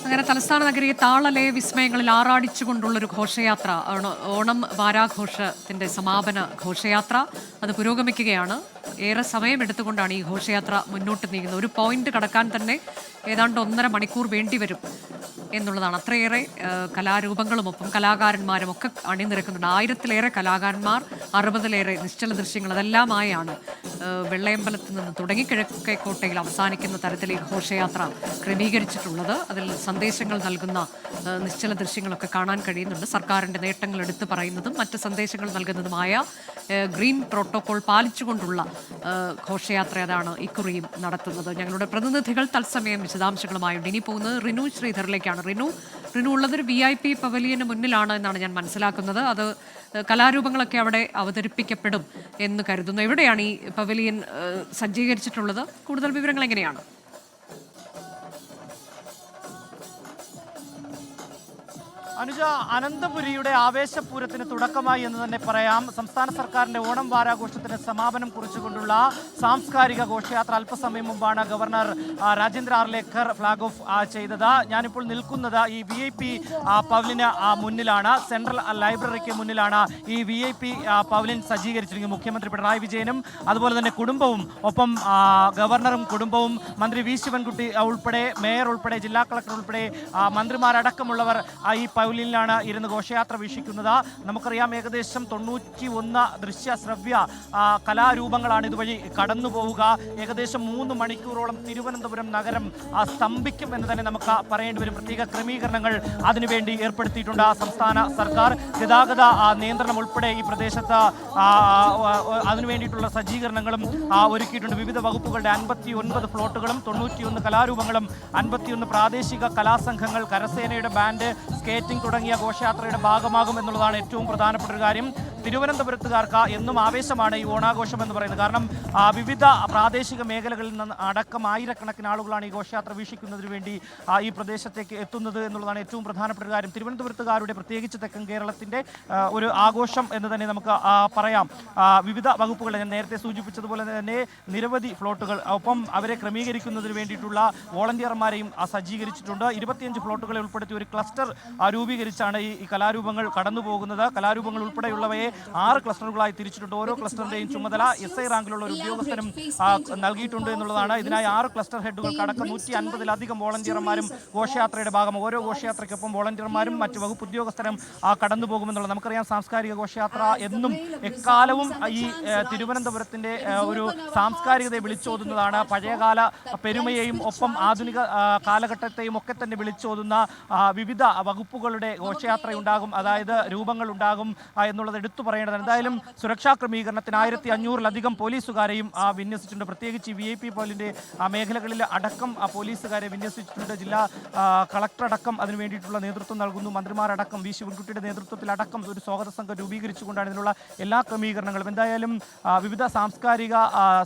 അങ്ങനെ തലസ്ഥാന നഗരിയെ താളലയ വിസ്മയങ്ങളിൽ ആറാടിച്ചുകൊണ്ടുള്ളൊരു ഘോഷയാത്ര ഓണം വാരാഘോഷത്തിന്റെ സമാപന ഘോഷയാത്ര അത് പുരോഗമിക്കുകയാണ്. ഏറെ സമയമെടുത്തുകൊണ്ടാണ് ഈ ഘോഷയാത്ര മുന്നോട്ട് നീങ്ങുന്നത്. ഒരു പോയിന്റ് കടക്കാൻ തന്നെ ഏതാണ്ട് 1.5 മണിക്കൂർ വേണ്ടിവരും എന്നുള്ളതാണ്. അത്രയേറെ കലാരൂപങ്ങളും ഒപ്പം കലാകാരന്മാരും ഒക്കെ അണിനിരക്കുന്നുണ്ട്. 1000-ലേറെ കലാകാരന്മാർ, 60-ലേറെ നിശ്ചല ദൃശ്യങ്ങൾ, അതെല്ലാമായാണ് വെള്ളയമ്പലത്ത് നിന്ന് തുടങ്ങി കിഴക്കേക്കോട്ടയിൽ അവസാനിക്കുന്ന തരത്തിൽ ഈ ഘോഷയാത്ര ക്രമീകരിച്ചിട്ടുള്ളത്. അതിൽ സന്ദേശങ്ങൾ നൽകുന്ന നിശ്ചല ദൃശ്യങ്ങളൊക്കെ കാണാൻ കഴിയുന്നുണ്ട്. സർക്കാരിൻ്റെ നേട്ടങ്ങൾ എടുത്തു പറയുന്നതും മറ്റ് സന്ദേശങ്ങൾ നൽകുന്നതുമായ ഗ്രീൻ പ്രോട്ടോകോൾ പാലിച്ചുകൊണ്ടുള്ള ഘോഷയാത്ര അതാണ് ഇക്കുറിയും നടത്തുന്നത്. ഞങ്ങളുടെ പ്രതിനിധികൾ തത്സമയം വിശദാംശങ്ങളുമായുണ്ട്. ഇനി പോകുന്നത് റിനു ശ്രീധറിലേക്കാണ്. റിനു ഉള്ളതൊരു VIP പവലിയന് മുന്നിലാണ് എന്നാണ് ഞാൻ മനസ്സിലാക്കുന്നത്. അത് കലാരൂപങ്ങളൊക്കെ അവിടെ അവതരിപ്പിക്കപ്പെടും എന്ന് കരുതുന്നു. എവിടെയാണ് ഈ പവലിയൻ സജ്ജീകരിച്ചിട്ടുള്ളത്? കൂടുതൽ വിവരങ്ങൾ എങ്ങനെയാണ്? അനുജ, അനന്തപുരിയുടെ ആവേശപൂരത്തിന് തുടക്കമായി എന്ന് തന്നെ പറയാം. സംസ്ഥാന സർക്കാരിന്റെ ഓണം വാരാഘോഷത്തിന് സമാപനം കുറിച്ചുകൊണ്ടുള്ള സാംസ്കാരിക ഘോഷയാത്ര അല്പസമയം മുമ്പാണ് governor Rajendra Arlekar flag off ചെയ്തത്. ഞാനിപ്പോൾ നിൽക്കുന്നത് ഈ VIP പവലിന് മുന്നിലാണ്. സെൻട്രൽ ലൈബ്രറിക്ക് മുന്നിലാണ് ഈ VIP പവലിൻ സജ്ജീകരിച്ചിരിക്കുന്നത്. മുഖ്യമന്ത്രി പിണറായി വിജയനും അതുപോലെ തന്നെ കുടുംബവും, ഒപ്പം ഗവർണറും കുടുംബവും, മന്ത്രി വി ശിവൻകുട്ടി ഉൾപ്പെടെ, മേയർ ഉൾപ്പെടെ, ജില്ലാ കളക്ടർ ഉൾപ്പെടെ മന്ത്രിമാരടക്കമുള്ളവർ ഈ പവലിയനിലാണ് ഇരുന്ന് ഘോഷയാത്ര വീക്ഷിക്കുന്നത്. നമുക്കറിയാം, ഏകദേശം 91 ദൃശ്യ ശ്രവ്യ കലാരൂപങ്ങളാണ് ഇതുവഴി കടന്നു പോവുക. ഏകദേശം 3 മണിക്കൂറോളം തിരുവനന്തപുരം നഗരം സ്തംഭിക്കും എന്ന് തന്നെ നമുക്ക് പറയേണ്ടി വരും. പ്രത്യേക ക്രമീകരണങ്ങൾ അതിനുവേണ്ടി ഏർപ്പെടുത്തിയിട്ടുണ്ട് സംസ്ഥാന സർക്കാർ. ഗതാഗത നിയന്ത്രണം ഉൾപ്പെടെ ഈ പ്രദേശത്ത് അതിനുവേണ്ടിയിട്ടുള്ള സജ്ജീകരണങ്ങളും ഒരുക്കിയിട്ടുണ്ട്. വിവിധ വകുപ്പുകളുടെ 59 ഫ്ലോട്ടുകളും 91 കലാരൂപങ്ങളും 51 പ്രാദേശിക കലാസംഘങ്ങൾ, കരസേനയുടെ ബാൻഡ്, സ്കേറ്റിംഗ് തുടങ്ങിയ ഘോഷയാത്രയുടെ ഭാഗമാകും എന്നുള്ളതാണ് ഏറ്റവും പ്രധാനപ്പെട്ട ഒരു കാര്യം. തിരുവനന്തപുരത്തുകാർക്ക് എന്നും ആവേശമാണ് ഈ ഓണാഘോഷം എന്ന് പറയുന്നത്. കാരണം വിവിധ പ്രാദേശിക മേഖലകളിൽ നിന്ന് അടക്കം ആയിരക്കണക്കിന് ആളുകളാണ് ഈ ഘോഷയാത്ര വീക്ഷിക്കുന്നതിന് വേണ്ടി ഈ പ്രദേശത്തേക്ക് എത്തുന്നത് എന്നുള്ളതാണ് ഏറ്റവും പ്രധാനപ്പെട്ട കാര്യം. തിരുവനന്തപുരത്തുകാരുടെ, പ്രത്യേകിച്ച് തെക്കൻ കേരളത്തിൻ്റെ ഒരു ആഘോഷം എന്ന് തന്നെ നമുക്ക് പറയാം. വിവിധ വകുപ്പുകൾ ഞാൻ നേരത്തെ സൂചിപ്പിച്ചതുപോലെ തന്നെ നിരവധി ഫ്ലോട്ടുകൾ, ഒപ്പം അവരെ ക്രമീകരിക്കുന്നതിന് വേണ്ടിയിട്ടുള്ള വോളണ്ടിയർമാരെയും സജ്ജീകരിച്ചിട്ടുണ്ട്. 25 ഫ്ലോട്ടുകളെ ഉൾപ്പെടുത്തി ഒരു ക്ലസ്റ്റർ രൂപീകരിച്ചാണ് ഈ കലാരൂപങ്ങൾ കടന്നു പോകുന്നത്. കലാരൂപങ്ങൾ ഉൾപ്പെടെയുള്ളവയെ 6 ക്ലസ്റ്ററുകളായി തിരിച്ചിട്ടുണ്ട്. ഓരോ ക്ലസ്റ്ററിന്റെയും ചുമതല SI റാങ്കിലുള്ള ഒരു ഉദ്യോഗസ്ഥനും നൽകിയിട്ടുണ്ട് എന്നുള്ളതാണ്. ഇതിനായി 6 ക്ലസ്റ്റർ ഹെഡുകൾക്ക് അടക്കം 150-ലധികം വോളണ്ടിയർമാരും ഘോഷയാത്രയുടെ ഭാഗം. ഓരോ ഘോഷയാത്രയ്ക്കൊപ്പം വോളണ്ടിയർമാരും മറ്റ് വകുപ്പ് ഉദ്യോഗസ്ഥരും കടന്നു പോകുമെന്നുള്ളത് നമുക്കറിയാം. സാംസ്കാരിക ഘോഷയാത്ര എന്നും എക്കാലവും ഈ തിരുവനന്തപുരത്തിന്റെ ഒരു സാംസ്കാരികതയെ വിളിച്ചോതുന്നതാണ്. പഴയകാല പെരുമയെയും ഒപ്പം ആധുനിക കാലഘട്ടത്തെയും ഒക്കെ തന്നെ വിളിച്ചോതുന്ന വിവിധ വകുപ്പുകളുടെ ഘോഷയാത്രയുണ്ടാകും, അതായത് രൂപങ്ങൾ ഉണ്ടാകും എന്നുള്ളത് എടുത്തു പറയേണ്ടതാണ്. എന്തായാലും സുരക്ഷാ ക്രമീകരണത്തിന് 1500-ലധികം പോലീസുകാരെയും വിന്യസിച്ചിട്ടുണ്ട്. പ്രത്യേകിച്ച് VIP പോലിൻ്റെ മേഖലകളിൽ അടക്കം പോലീസുകാരെ വിന്യസിച്ചിട്ടുണ്ട്. ജില്ലാ കളക്ടർ അടക്കം അതിനു വേണ്ടിയിട്ടുള്ള നേതൃത്വം നൽകുന്നു. മന്ത്രിമാരടക്കം വി ശിവൻകുട്ടിയുടെ നേതൃത്വത്തിലടക്കം ഒരു സ്വാഗത സംഘം രൂപീകരിച്ചുകൊണ്ടാണ് ഇതിനുള്ള എല്ലാ ക്രമീകരണങ്ങളും. എന്തായാലും വിവിധ സാംസ്കാരിക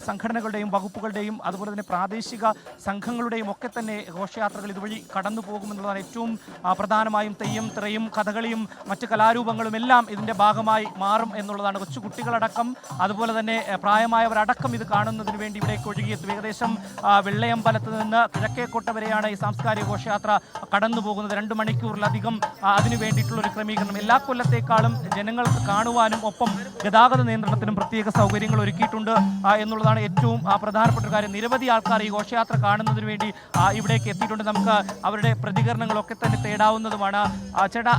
സംഘടനകളുടെയും വകുപ്പുകളുടെയും അതുപോലെ തന്നെ പ്രാദേശിക സംഘങ്ങളുടെയും ഒക്കെ തന്നെ ഘോഷയാത്രകൾ ഇതുവഴി കടന്നു പോകുമെന്നുള്ളതാണ് ഏറ്റവും പ്രധാനമായും. തെയ്യം, തിറയും, കഥകളിയും മറ്റ് കലാരൂപങ്ങളും എല്ലാം ഇതിൻ്റെ ഭാഗമായി മാറും എന്നുള്ളതാണ്. കൊച്ചുകുട്ടികളടക്കം അതുപോലെ തന്നെ പ്രായമായവരടക്കം ഇത് കാണുന്നതിന് വേണ്ടി ഇവിടേക്ക് ഒഴുകിയെത്തും. ഏകദേശം വെള്ളയമ്പലത്ത് നിന്ന് കിഴക്കേക്കോട്ട വരെയാണ് ഈ സാംസ്കാരിക ഘോഷയാത്ര കടന്നു പോകുന്നത്. 2 മണിക്കൂറിലധികം അതിനു വേണ്ടിയിട്ടുള്ളൊരു ക്രമീകരണം. എല്ലാ കൊല്ലത്തേക്കാളും ജനങ്ങൾക്ക് കാണുവാനും ഒപ്പം ഗതാഗത നിയന്ത്രണത്തിനും പ്രത്യേക സൗകര്യങ്ങൾ ഒരുക്കിയിട്ടുണ്ട് എന്നുള്ളതാണ് ഏറ്റവും പ്രധാനപ്പെട്ട കാര്യം. നിരവധി ആൾക്കാർ ഈ ഘോഷയാത്ര കാണുന്നതിന് വേണ്ടി ഇവിടേക്ക് എത്തിയിട്ടുണ്ട്. നമുക്ക് അവരുടെ പ്രതികരണങ്ങളൊക്കെ തന്നെ തേടാവുന്നതുമാണ്. ചേട്ടാ,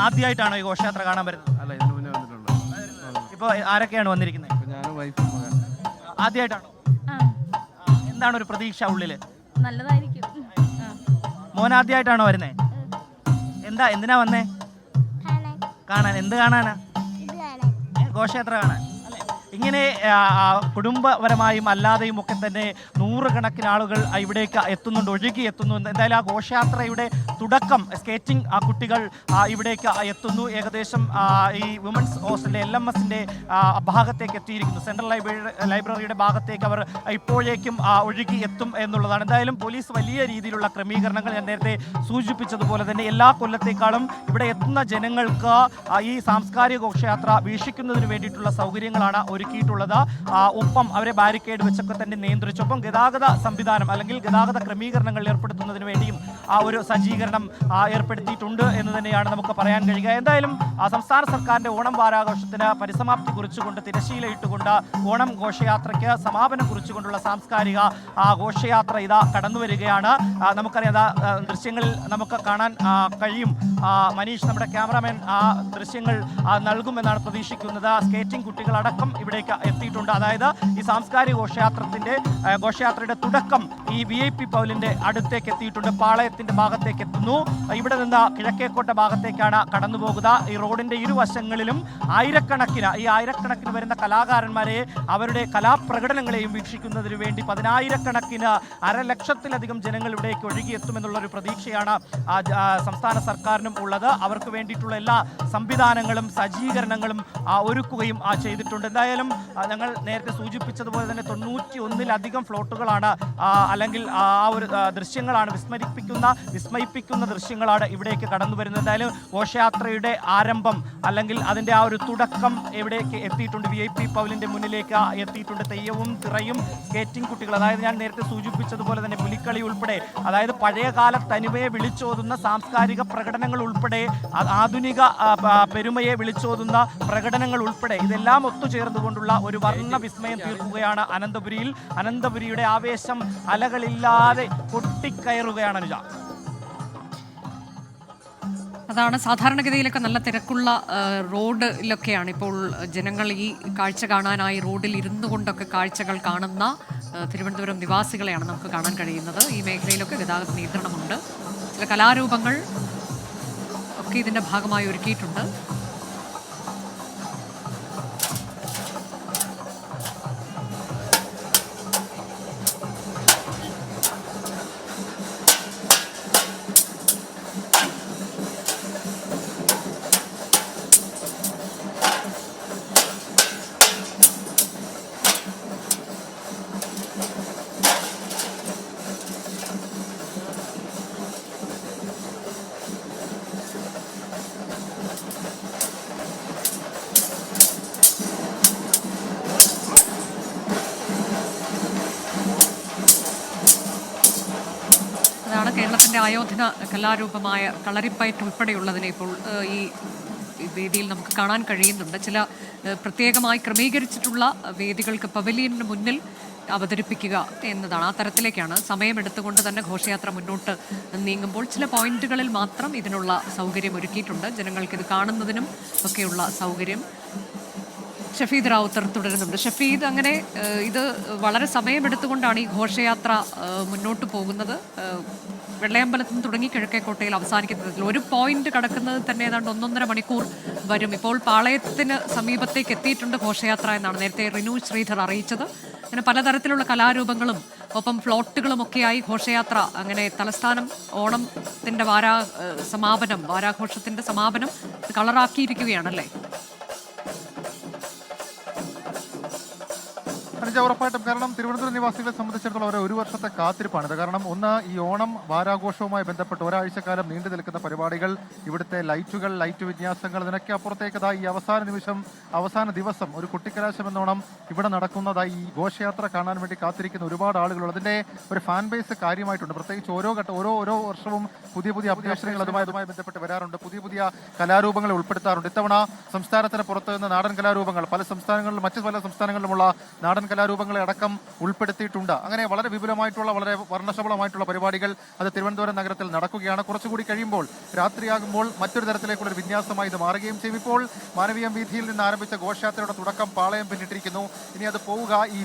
ആദ്യമായിട്ടാണോ ഈ ഘോഷയാത്ര കാണാൻ വരുന്നത്? അല്ല, ഇതിനു മുന്നേ വന്നിട്ടുണ്ട്. ഇപ്പോൾ ആരൊക്കെയാണ് വന്നിരിക്കുന്നത്? ഞാനും വൈഫും മകൻ. ആദ്യമായിട്ടാണോ? എന്താണ് ഒരു പ്രതീക്ഷ ഉള്ളില്? നല്ലതായിരിക്കും. മോൻ ആദ്യമായിട്ടാണോ വരുന്നേ? എന്തിനാ വന്നേ? കാണാൻ. എന്ത് കാണാനാ? ഘോഷയാത്ര കാണാൻ. ഇങ്ങനെ കുടുംബപരമായും അല്ലാതെയും ഒക്കെ തന്നെ 100 കണക്കിന് ആളുകൾ ഇവിടേക്ക് എത്തുന്നുണ്ട്, ഒഴുകി എത്തുന്നുണ്ട്. എന്തായാലും ആ ഘോഷയാത്രയുടെ തുടക്കം സ്കേറ്റിംഗ് കുട്ടികൾ ഇവിടേക്ക് എത്തുന്നു. ഏകദേശം ഈ വുമൻസ് ഹോസ്റ്റലിലെ LMSന്റെ ഭാഗത്തേക്ക് എത്തിയിരിക്കുന്നു. സെൻട്രൽ ലൈബ്രറിയുടെ ഭാഗത്തേക്ക് അവർ ഇപ്പോഴേക്കും ഒഴുകി എത്തും എന്നുള്ളതാണ്. എന്തായാലും പോലീസ് വലിയ രീതിയിലുള്ള ക്രമീകരണങ്ങൾ, ഞാൻ നേരത്തെ സൂചിപ്പിച്ചതുപോലെ തന്നെ എല്ലാ കൊല്ലത്തേക്കാളും ഇവിടെ എത്തുന്ന ജനങ്ങൾക്ക് ഈ സാംസ്കാരിക ഘോഷയാത്ര വീക്ഷിക്കുന്നതിന് വേണ്ടിയിട്ടുള്ള സൗകര്യങ്ങളാണ് ഒരുക്കി ഒരുക്കിയിട്ടുള്ളത്. ഒപ്പം അവരെ ബാരിക്കേഡ് വെച്ചൊക്കെ തന്നെ നിയന്ത്രിച്ചു. ഒപ്പം ഗതാഗത സംവിധാനം അല്ലെങ്കിൽ ഗതാഗത ക്രമീകരണങ്ങൾ ഏർപ്പെടുത്തുന്നതിന് വേണ്ടിയും ഒരു സജ്ജീകരണം ഏർപ്പെടുത്തിയിട്ടുണ്ട് എന്ന് തന്നെയാണ് നമുക്ക് പറയാൻ കഴിയുക. എന്തായാലും സംസ്ഥാന സർക്കാരിൻ്റെ ഓണം വാരാഘോഷത്തിന് പരിസമാപ്തി കുറിച്ചുകൊണ്ട് തിരശ്ശീലയിട്ടുകൊണ്ട് ഓണം ഘോഷയാത്രയ്ക്ക് സമാപനം കുറിച്ചുകൊണ്ടുള്ള സാംസ്കാരിക ഘോഷയാത്ര ഇതാ കടന്നു വരികയാണ്. നമുക്കറിയാം ദൃശ്യങ്ങളിൽ നമുക്ക് കാണാൻ കഴിയും. മനീഷ് നമ്മുടെ ക്യാമറാമാൻ ആ ദൃശ്യങ്ങൾ നൽകുമെന്നാണ് പ്രതീക്ഷിക്കുന്നത്. സ്കേറ്റിംഗ് കുട്ടികളടക്കം ഇവിടേക്ക് എത്തിയിട്ടുണ്ട്. അതായത് ഈ സാംസ്കാരിക ഘോഷയാത്രയുടെ തുടക്കം ഈ VIP പൗലിൻ്റെ അടുത്തേക്ക് എത്തിയിട്ടുണ്ട്. പാളയത്തിൻ്റെ ഭാഗത്തേക്ക് എത്തുന്നു. ഇവിടെ നിന്ന് കിഴക്കേക്കോട്ട ഭാഗത്തേക്കാണ് കടന്നു പോകുക. ഈ റോഡിൻ്റെ ഇരുവശങ്ങളിലും ആയിരക്കണക്കിന് വരുന്ന കലാകാരന്മാരെ അവരുടെ കലാപ്രകടനങ്ങളെയും വീക്ഷിക്കുന്നതിന് വേണ്ടി 10,000-കണക്കിന് 1,00,000-ത്തിലധികം ജനങ്ങൾ ഇവിടേക്ക് ഒഴുകിയെത്തുമെന്നുള്ളൊരു പ്രതീക്ഷയാണ് സംസ്ഥാന സർക്കാരിനും ഉള്ളത്. അവർക്ക് വേണ്ടിയിട്ടുള്ള എല്ലാ സംവിധാനങ്ങളും സജ്ജീകരണങ്ങളും ഒരുക്കുകയും ചെയ്തിട്ടുണ്ട്. എന്തായാലും ഞങ്ങൾ നേരത്തെ സൂചിപ്പിച്ചതുപോലെ തന്നെ 91-ലധികം ഫ്ലോട്ടുകളാണ് അല്ലെങ്കിൽ ഒരു ദൃശ്യങ്ങളാണ് വിസ്മയിപ്പിക്കുന്ന ദൃശ്യങ്ങളാണ് ഇവിടേക്ക് കടന്നു വരുന്നത്. എന്തായാലും ഘോഷയാത്രയുടെ ആരംഭം അല്ലെങ്കിൽ അതിൻ്റെ ഒരു തുടക്കം എവിടേക്ക് എത്തിയിട്ടുണ്ട്. VIP പൗലിൻ്റെ മുന്നിലേക്ക് എത്തിയിട്ടുണ്ട്. തെയ്യവും തിറയും സ്കേറ്റിംഗ് കുട്ടികൾ, അതായത് ഞാൻ നേരത്തെ സൂചിപ്പിച്ചതുപോലെ തന്നെ പുലിക്കളി ഉൾപ്പെടെ, അതായത് പഴയകാല തനിമയെ വിളിച്ചോതുന്ന സാംസ്കാരിക പ്രകടനങ്ങൾ ഉൾപ്പെടെ, ആധുനിക പെരുമയെ വിളിച്ചോതുന്ന പ്രകടനങ്ങൾ ഉൾപ്പെടെ ഇതെല്ലാം ഒത്തുചേർന്നുകൊണ്ടുള്ള ഒരു വർണ്ണ വിസ്മയം തീർക്കുകയാണ് അനന്തപുരിയുടെ ആവേശം അലകളില്ലാതെ പൊട്ടിക്കയറുകയാണ് അനുജ. അതാണ് സാധാരണഗതിയിലൊക്കെ നല്ല തിരക്കുള്ള റോഡിലൊക്കെയാണ് ഇപ്പോൾ ജനങ്ങൾ ഈ കാഴ്ച കാണാനായി റോഡിൽ ഇരുന്നു കൊണ്ടൊക്കെ കാഴ്ചകൾ കാണുന്ന തിരുവനന്തപുരം നിവാസികളെയാണ് നമുക്ക് കാണാൻ കഴിയുന്നത്. ഈ മേഖലയിലൊക്കെ ഗതാഗത നിയന്ത്രണമുണ്ട്. ചില കലാരൂപങ്ങൾ ഒക്കെ ഇതിൻ്റെ ഭാഗമായി ഒരുക്കിയിട്ടുണ്ട്. കേരളത്തിൻ്റെ ആയോധന കലാരൂപമായ കളരിപ്പയറ്റ് ഉൾപ്പെടെയുള്ളതിനെ ഇപ്പോൾ ഈ വേദിയിൽ നമുക്ക് കാണാൻ കഴിയുന്നുണ്ട്. ചില പ്രത്യേകമായി ക്രമീകരിച്ചിട്ടുള്ള വേദികൾക്ക് പവലിയന് മുന്നിൽ അവതരിപ്പിക്കുക എന്നതാണ്. ആ തരത്തിലേക്കാണ് സമയമെടുത്തുകൊണ്ട് തന്നെ ഘോഷയാത്ര മുന്നോട്ട് നീങ്ങുമ്പോൾ ചില പോയിന്റുകളിൽ മാത്രം ഇതിനുള്ള സൗകര്യം ഒരുക്കിയിട്ടുണ്ട്. ജനങ്ങൾക്കിത് കാണുന്നതിനും ഒക്കെയുള്ള സൗകര്യം. ഷഫീദ് റാവുത്തർ തുടരുന്നുണ്ട്. ഷഫീദ്, അങ്ങനെ ഇത് വളരെ സമയമെടുത്തുകൊണ്ടാണ് ഈ ഘോഷയാത്ര മുന്നോട്ട് പോകുന്നത്. വെള്ളയമ്പലത്തിൽ നിന്ന് തുടങ്ങി കിഴക്കേക്കോട്ടയിൽ അവസാനിക്കുന്നത് ഒരു പോയിന്റ് കടക്കുന്നത് തന്നെ ഏതാണ്ട് 1.5 മണിക്കൂർ വരും. ഇപ്പോൾ പാളയത്തിന് സമീപത്തേക്ക് എത്തിയിട്ടുണ്ട് ഘോഷയാത്ര എന്നാണ് നേരത്തെ റിനു ശ്രീധർ അറിയിച്ചത്. അങ്ങനെ പലതരത്തിലുള്ള കലാരൂപങ്ങളും ഒപ്പം ഫ്ലോട്ടുകളും ഒക്കെയായി ഘോഷയാത്ര അങ്ങനെ തലസ്ഥാനം ഓണത്തിൻ്റെ വാരാഘോഷത്തിൻ്റെ സമാപനം കളറാക്കിയിരിക്കുകയാണല്ലേ? ഉറപ്പായിട്ടും. കാരണം തിരുവനന്തപുരം നിവാസികളെ സംബന്ധിച്ചിടത്തോളം ഒരു വർഷത്തെ കാത്തിരിപ്പാണിത്. കാരണം ഒന്ന്, ഈ ഓണം വാരാഘോഷവുമായി ബന്ധപ്പെട്ട് ഒരാഴ്ചക്കാലം നീണ്ടു നിൽക്കുന്ന പരിപാടികൾ, ഇവിടുത്തെ ലൈറ്റ് വിന്യാസങ്ങൾ, ഇതിനൊക്കെ അപ്പുറത്തേക്കതായി ഈ അവസാന ദിവസം ഒരു കുട്ടിക്കലാശം എന്നോണം ഇവിടെ നടക്കുന്നതായി ഈ ഘോഷയാത്ര കാണാൻ വേണ്ടി കാത്തിരിക്കുന്ന ഒരുപാട് ആളുകളുണ്ട്. അതിന്റെ ഒരു ഫാൻ ബേസ് കാര്യമായിട്ടുണ്ട്. പ്രത്യേകിച്ച് ഓരോ വർഷവും പുതിയ അപ്ഡേഷനുകൾ അതുമായി ബന്ധപ്പെട്ട് വരാറുണ്ട്. പുതിയ കലാരൂപങ്ങളെ ഉൾപ്പെടുത്താറുണ്ട്. ഇത്തവണ സംസ്ഥാനത്തിന് പുറത്തു നിന്ന് നാടൻ കലാരൂപങ്ങൾ മറ്റു പല സംസ്ഥാനങ്ങളിലുമുള്ള നാടൻ കലാരൂപങ്ങളെ അടക്കം ഉൾപ്പെടുത്തിയിട്ടുണ്ട്. അങ്ങനെ വളരെ വിപുലമായിട്ടുള്ള വളരെ വർണ്ണശബളമായിട്ടുള്ള പരിപാടികൾ അത് തിരുവനന്തപുരം നഗരത്തിൽ നടക്കുകയാണ്. കുറച്ചുകൂടി കഴിയുമ്പോൾ രാത്രിയാകുമ്പോൾ മറ്റൊരു തരത്തിലേക്കുള്ള ഒരു വിന്യാസമായി ഇത് മാറുകയും ചെയ്യും. ഇപ്പോൾ മാനവീയം വീഥിയിൽ നിന്ന് ആരംഭിച്ച ഘോഷയാത്രയുടെ തുടക്കം പാളയം പിന്നിട്ടിരിക്കുന്നു. ഇനി അത് പോവുക ഈ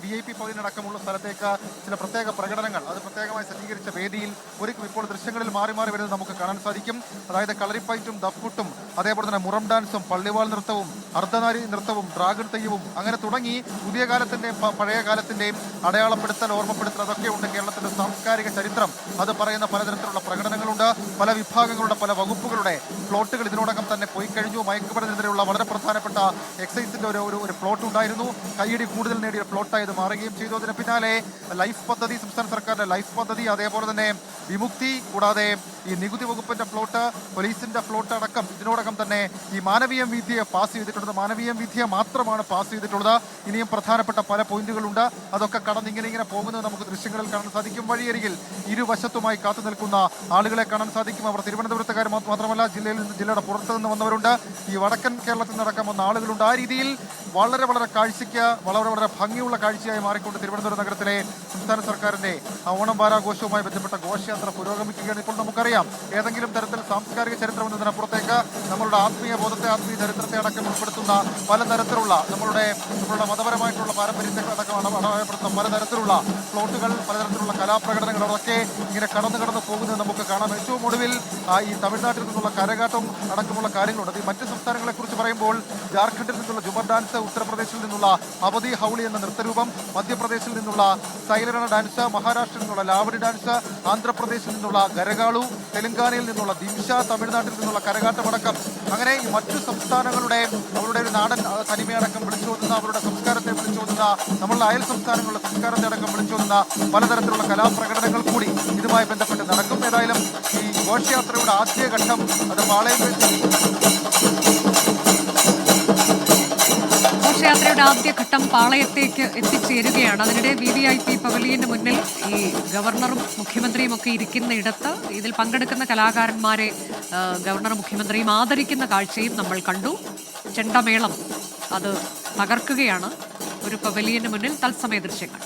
VIP പൗലിനടക്കമുള്ള സ്ഥലത്തേക്ക് ചില പ്രത്യേക പ്രകടനങ്ങൾ, അത് പ്രത്യേകമായി സജ്ജീകരിച്ച വേദിയിൽ ഒരുക്കും. ഇപ്പോൾ ദൃശ്യങ്ങളിൽ മാറി വരുന്നത് നമുക്ക് കാണാൻ സാധിക്കും. അതായത് കളരിപ്പയറ്റും ദഫ്മുട്ടും അതേപോലെ തന്നെ മുറം ഡാൻസും പള്ളിവാൾ നൃത്തവും അർദ്ധനാരി നൃത്തവും ഡ്രാഗൺ തെയ്യവും അങ്ങനെ തുടങ്ങി പുതിയ കാലത്തിൻ്റെയും പഴയ കാലത്തിൻ്റെയും അടയാളപ്പെടുത്തൽ, ഓർമ്മപ്പെടുത്തൽ, അതൊക്കെ ഉണ്ട്. കേരളത്തിൻ്റെ സാംസ്കാരിക ചരിത്രം അത് പറയുന്ന പലതരത്തിലുള്ള പ്രകടനങ്ങളുണ്ട്. പല വിഭാഗങ്ങളുടെ പല വകുപ്പുകളുടെ ഫ്ലോട്ടുകൾ ഇതിനോടകം തന്നെ പോയി കഴിഞ്ഞു. മയക്കുമരുന്നിനെതിരെയുള്ള വളരെ പ്രധാനപ്പെട്ട എക്സൈസിൻ്റെ ഒരു ഫ്ലോട്ട് ഉണ്ടായിരുന്നു. കയ്യടി കൂടുതൽ നേടിയ ഫ്ലോട്ടായി ഇത് മാറുകയും ചെയ്തു. അതിന് പിന്നാലെ ലൈഫ് പദ്ധതി, സംസ്ഥാന സർക്കാരിൻ്റെ ലൈഫ് പദ്ധതി, അതേപോലെ തന്നെ വിമുക്തി, കൂടാതെ ഈ നികുതി വകുപ്പിന്റെ ഫ്ലോട്ട്, പോലീസിന്റെ ഫ്ലോട്ട് അടക്കം ഇതിനോടകം തന്നെ ഈ മാനവീയം വീഥിയെ പാസ് ചെയ്തിട്ടുള്ളത്. മാനവീയം വീഥിയെ മാത്രമാണ് പാസ് ചെയ്തിട്ടുള്ളത്. ഇനിയും പ്രധാനപ്പെട്ട പല പോയിന്റുകളുണ്ട്. അതൊക്കെ കടന്ന് ഇങ്ങനെ പോകുന്നത് നമുക്ക് ദൃശ്യങ്ങളിൽ കാണാൻ സാധിക്കും. വഴിയരികിൽ ഇരുവശത്തുമായി കാത്തു നിൽക്കുന്ന ആളുകളെ കാണാൻ സാധിക്കും. അവർ തിരുവനന്തപുരത്തുകാർ മാത്രമല്ല, ജില്ലയുടെ പുറത്തു നിന്ന് വന്നവരുണ്ട്, ഈ വടക്കൻ കേരളത്തിൽ നടക്കാൻ വന്ന ആളുകളുണ്ട്. ആ രീതിയിൽ വളരെ കാഴ്ചയ്ക്ക് വളരെ ഭംഗിയുള്ള കാഴ്ചയായി മാറിക്കൊണ്ട് തിരുവനന്തപുരം നഗരത്തിലെ സംസ്ഥാന സർക്കാരിന്റെ ഓണം വാരാഘോഷവുമായി ബന്ധപ്പെട്ട ഘോഷയാത്ര പുരോഗമിക്കുകയാണ്. ഇപ്പോൾ നമുക്കറിയാം, ഏതെങ്കിലും തരത്തിൽ സാംസ്കാരിക ചരിത്രം എന്നതിനപ്പുറത്തേക്ക് നമ്മളുടെ ആത്മീയ ബോധത്തെ, ആത്മീയ ചരിത്രത്തെ അടക്കം ഉൾപ്പെടുത്തുന്ന പലതരത്തിലുള്ള നമ്മളുടെ മതപരമായിട്ടുള്ള പാരമ്പര്യത്തെ അടക്കം അടയാളപ്പെടുത്തുന്ന പലതരത്തിലുള്ള ഫ്ലോട്ടുകൾ, പലതരത്തിലുള്ള കലാപ്രകടനങ്ങൾ അതൊക്കെ ഇങ്ങനെ കടന്നു പോകുന്നത് നമുക്ക് കാണാം. ഏറ്റവും ഒടുവിൽ ഈ തമിഴ്നാട്ടിൽ നിന്നുള്ള കരകാട്ടം അടക്കമുള്ള കാര്യങ്ങളുണ്ട്. ഈ മറ്റ് സംസ്ഥാനങ്ങളെ കുറിച്ച് പറയുമ്പോൾ ജാർഖണ്ഡിൽ നിന്നുള്ള ജുമർ ഡാൻസ്, ഉത്തർപ്രദേശിൽ നിന്നുള്ള അവധി ഹൗളി എന്ന നൃത്തരൂപം, മധ്യപ്രദേശിൽ നിന്നുള്ള സൈലരണ ഡാൻസ്, മഹാരാഷ്ട്രയിൽ നിന്നുള്ള ലാവണി ഡാൻസ്, ആന്ധ്രാപ്രദേശിൽ നിന്നുള്ള ഗരകാളു, തെലങ്കാനയിൽ നിന്നുള്ള ദിംഷ, തമിഴ്നാട്ടിൽ നിന്നുള്ള കരകാട്ടമടക്കം അങ്ങനെ ഈ മറ്റു സംസ്ഥാനങ്ങളുടെ അവരുടെ ഒരു നാടൻ തനിമയടക്കം വിളിച്ചോതുന്ന, അവരുടെ സംസ്കാരത്തെ വിളിച്ചോതുന്ന, നമ്മളുടെ അയൽ സംസ്ഥാനങ്ങളുടെ സംസ്കാരത്തെ അടക്കം വിളിച്ചോതുന്ന പലതരത്തിലുള്ള കലാപ്രകടനങ്ങൾ കൂടി ഇതുമായി ബന്ധപ്പെട്ട് നടക്കും. ഏതായാലും ഈ ഘോഷയാത്രയുടെ ആദ്യഘട്ടം അത് ഘോഷയാത്രയുടെ ആദ്യഘട്ടം പാളയത്തേക്ക് എത്തിച്ചേരുകയാണ്. അതിനിടെ VVIP പവലിയന് മുന്നിൽ ഈ ഗവർണറും മുഖ്യമന്ത്രിയും ഒക്കെ ഇരിക്കുന്ന ഇടത്ത് ഇതിൽ പങ്കെടുക്കുന്ന കലാകാരന്മാരെ ഗവർണറും മുഖ്യമന്ത്രിയും ആദരിക്കുന്ന കാഴ്ചയും നമ്മൾ കണ്ടു. ചെണ്ടമേളം അത് തകർക്കുകയാണ് ഒരു പവലിയന് മുന്നിൽ. തത്സമയ ദൃശ്യങ്ങൾ.